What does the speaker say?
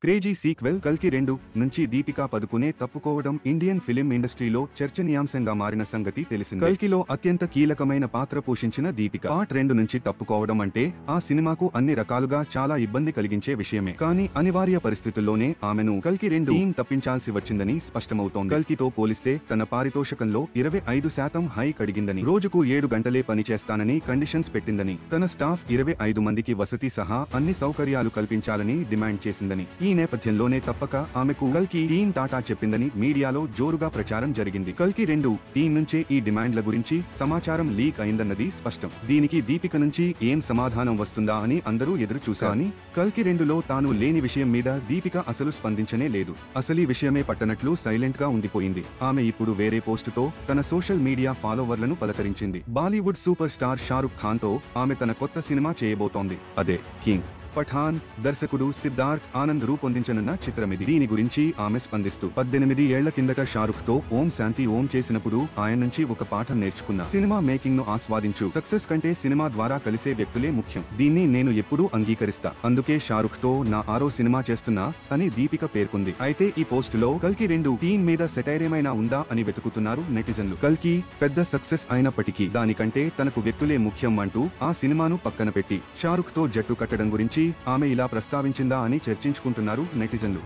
Crazy sequel కల్కి 2 నుంచి Deepika Padukone తప్పుకోవడం Indian film ఇండస్ట్రీలో చర్చనీయాంశంగా మారిన సంగతి తెలిసింది. కల్కిలో అత్యంత కీలకమైన పాత్ర పోషించిన దీపిక పార్ట్ 2 నుంచి తప్పుకోవడం అంటే ఆ సినిమాకు అన్ని రకాలుగా చాలా ఇబ్బంది కలిగించే విషయమే. కానీ అనివార్య పరిస్థితుల్లోనే ఆమెను కల్కి 2 టీం తప్పించాల్సి వచ్చిందని స్పష్టమవుతోంది. కల్కితో పోలిస్తే తన పారితోషకంలో 25% హైక్ అడిగిందని, రోజుకు 7 గంటలే పనిచేస్తానని కండిషన్స్ పెట్టిందని, తన స్టాఫ్ 25 మందికి వసతి సహా అన్ని సౌకర్యాలు కల్పించాలని డిమాండ్ చేసిందని, ఈ నేపథ్యంలోనే తప్పక ఆమెకు కల్కి టీం టాటా చెప్పిందని మీడియాలో జోరుగా ప్రచారం జరిగింది. కల్కి 2 టీం నుంచే ఈ డిమాండ్ల గురించి సమాచారం లీక్ అయిందన్నది స్పష్టం. దీనికి దీపిక నుంచి ఏం సమాధానం వస్తుందా అని అందరూ ఎదురు చూశారని, కల్కి 2లో తాను లేని విషయం మీద దీపిక అసలు స్పందించనే లేదు. అసలీ విషయమే పట్టనట్లు సైలెంట్ గా ఉండిపోయింది. ఆమె ఇప్పుడు వేరే పోస్టుతో తన సోషల్ మీడియా ఫాలోవర్లను పలకరించింది. Bollywood super star Shahrukh Khan తో ఆమె తన కొత్త సినిమా చేయబోతోంది. అదే కింగ్. పఠాన్ దర్శకుడు సిద్ధార్థ్ ఆనంద్ రూపొందించనున్న చిత్రమిది. దీని గురించి ఆమె స్పందిస్తూ, 18 ఏళ్ల కిందట షారుఖ్ తో ఓం శాంతి ఓం చేసినప్పుడు ఆయన నుంచి ఒక పాఠం నేర్చుకున్నా. సినిమా మేకింగ్ ను ఆస్వాదించు. సక్సెస్ కంటే సినిమా ద్వారా కలిసే వ్యక్తులే ముఖ్యం. దీన్ని నేను ఎప్పుడూ అంగీకరిస్తా. అందుకే షారుఖ్ తో నా 6వ సినిమా చేస్తున్నా అని దీపిక పేర్కొంది. అయితే ఈ పోస్టులో కల్కి 2 టీం మీద సెటైర్ ఏమైనా ఉందా అని వెతుకుతున్నారు నెటిజన్లు. కల్కి పెద్ద సక్సెస్ అయినప్పటికీ దానికంటే తనకు వ్యక్తులే ముఖ్యం అంటూ ఆ సినిమాను పక్కన పెట్టి షారుఖ్ తో జట్టు కట్టడం గురించి ఆమె ఇలా ప్రస్తావించిందా అని చర్చించుకుంటున్నారు నెటిజన్లు.